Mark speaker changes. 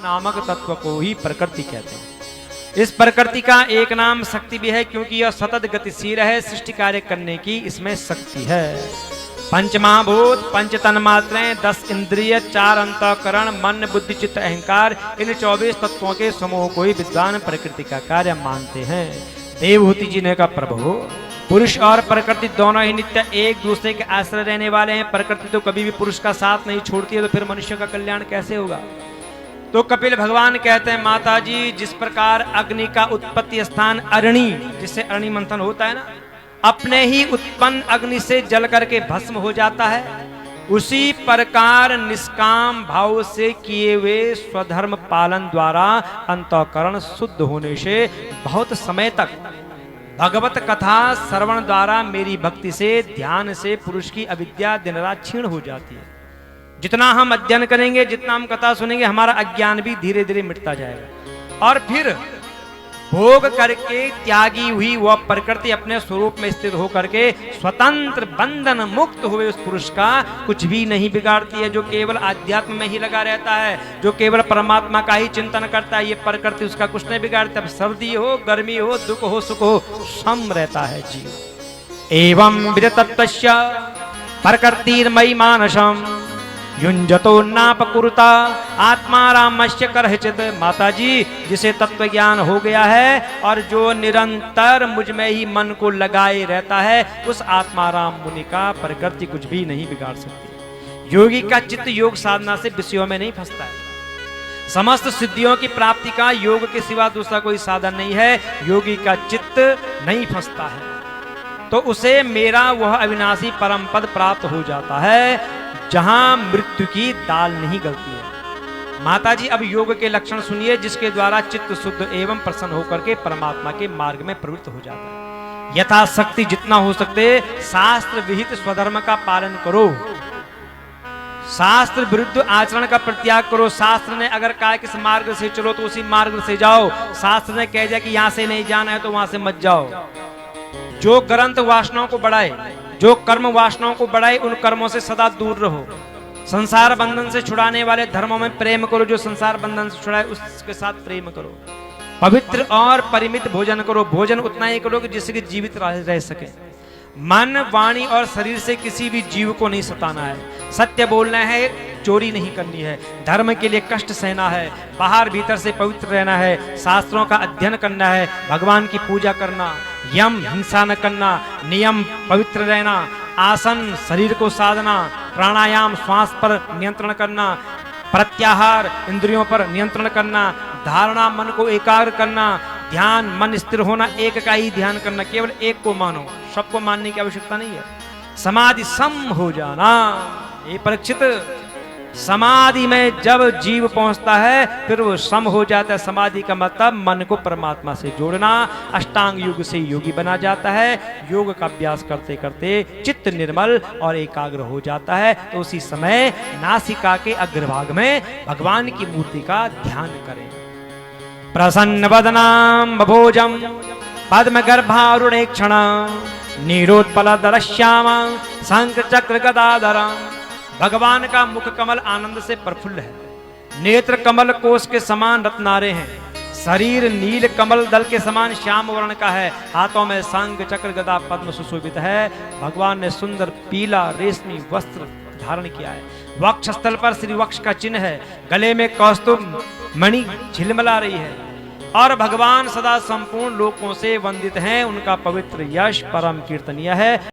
Speaker 1: नामक तत्व को ही प्रकृति कहते हैं। इस प्रकृति का एक नाम शक्ति भी है, क्योंकि यह सतत गतिशील है, सृष्टि कार्य करने की इसमें शक्ति है। पंच महाभूत, पंच तन्मात्रें, 10 इंद्रिय, 4 अंतःकरण, मन, बुद्धि, चित्त, अहंकार, इन 24 तत्वों के समूह को ही विद्वान प्रकृति का कार्य मानते हैं। देवहूति जी ने कहा, प्रभु पुरुष और प्रकृति दोनों ही नित्य एक दूसरे के आश्रय रहने वाले हैं। प्रकृति तो कभी भी पुरुष का साथ नहीं छोड़ती है, तो फिर मनुष्य का कल्याण कैसे होगा। तो कपिल भगवान कहते हैं, माता जी जिस प्रकार अग्नि का उत्पत्ति स्थान अरणि, जिससे अरणि मंथन होता है ना, अपने ही उत्पन्न अग्नि से जल करके भस्म हो जाता है, उसी प्रकार निष्काम भाव से किए हुए स्वधर्म पालन द्वारा अंतःकरण शुद्ध होने से बहुत समय तक भगवत कथा श्रवण द्वारा मेरी भक्ति से, ध्यान से पुरुष की अविद्या दिन रात क्षीण हो जाती है। जितना हम अध्ययन करेंगे, जितना हम कथा सुनेंगे, हमारा अज्ञान भी धीरे धीरे मिटता जाएगा। और फिर भोग करके त्यागी हुई वह प्रकृति अपने स्वरूप में स्थिर होकर के स्वतंत्र बंधन मुक्त हुए उस पुरुष का कुछ भी नहीं बिगाड़ती है। जो केवल आध्यात्म में ही लगा रहता है, जो केवल परमात्मा का ही चिंतन करता है, ये प्रकृति उसका कुछ नहीं बिगाड़ती। अब सर्दी हो, गर्मी हो, दुख हो, सुख हो, सम रहता है जीव। एवं विदतत्वस्य प्रकृतिर्मयि मानसम युंजतो नापकुरुता आत्मा रामस्य करहिचित। माता जी जिसे तत्व ज्ञान हो गया है और जो निरंतर मुझ में ही मन को लगाए रहता है, उस आत्मा राम मुनि का प्रकृति कुछ भी नहीं बिगाड़ सकती। योगी का चित्त योग साधना से विषयों में नहीं फंसता है। समस्त सिद्धियों की प्राप्ति का योग के सिवा दूसरा कोई साधन नहीं है। योगी का चित्त नहीं फंसता है तो उसे मेरा वह अविनाशी परम पद प्राप्त हो जाता है, जहां मृत्यु की दाल नहीं गलती है। माता जी अब योग के लक्षण सुनिए, जिसके द्वारा चित्त शुद्ध एवं प्रसन्न होकर के परमात्मा के मार्ग में प्रवृत्त हो जाता है। यथाशक्ति जितना हो सकते शास्त्र विहित स्वधर्म का पालन करो, शास्त्र विरुद्ध आचरण का परित्याग करो। शास्त्र ने अगर कहा किस मार्ग से चलो तो उसी मार्ग से जाओ। शास्त्र ने कह दिया कि यहां से नहीं जाना है तो वहां से मत जाओ। जो ग्रंथ वासनाओं को बढ़ाए, जो कर्म वासनाओं को बढ़ाए, उन कर्मों से सदा दूर रहो। संसार बंधन से छुड़ाने वाले धर्मों में प्रेम करो, जो संसार बंधन से छुड़ाए उसके साथ प्रेम करो। पवित्र और परिमित भोजन करो, भोजन उतना ही करो कि जिससे कि जीवित रह सके। मन, वाणी और शरीर से किसी भी जीव को नहीं सताना है। सत्य बोलना है, चोरी नहीं करनी है, धर्म के लिए कष्ट सहना है, बाहर भीतर से पवित्र रहना है, शास्त्रों का अध्ययन करना है, भगवान की पूजा करना, यम हिंसा न करना, नियम पवित्र रहना, आसन शरीर को साधना, प्राणायाम श्वास पर नियंत्रण करना, प्रत्याहार इंद्रियों पर नियंत्रण करना, धारणा मन को एकाग्र करना, ध्यान मन स्थिर होना, एक का ही ध्यान करना, केवल एक को मानो, सबको मानने की आवश्यकता नहीं है। समाधि सम हो जाना। ये परीक्षित, समाधि में जब जीव पहुंचता है फिर वो सम हो जाता है। समाधि का मतलब मन को परमात्मा से जोड़ना। अष्टांग योग से योगी बना जाता है। योग का अभ्यास करते करते चित्त निर्मल और एकाग्र हो जाता है। तो उसी समय नासिका के अग्रभाग में भगवान की मूर्ति का ध्यान करें। प्रसन्न वदनाम बभोजम पद्म गर्भारुणेक्षण नीरोत्पल दरश्याम शंख चक्र गदाधर। भगवान का मुख कमल आनंद से प्रफुल्ल है, नेत्र कमल कोष के समान रत्नारे हैं, शरीर नील कमल दल के समान श्याम वर्ण का है, हाथों में शंख चक्र गदा पद्म सुशोभित है। भगवान ने सुंदर पीला रेशमी वस्त्र धारण किया है, वक्षस्थल पर श्री वक्ष का चिन्ह है, गले में कौस्तुभ मणि झिलमिला रही है और भगवान सदा संपूर्ण लोकों से वंदित हैं। उनका पवित्र यश परम कीर्तनीय है।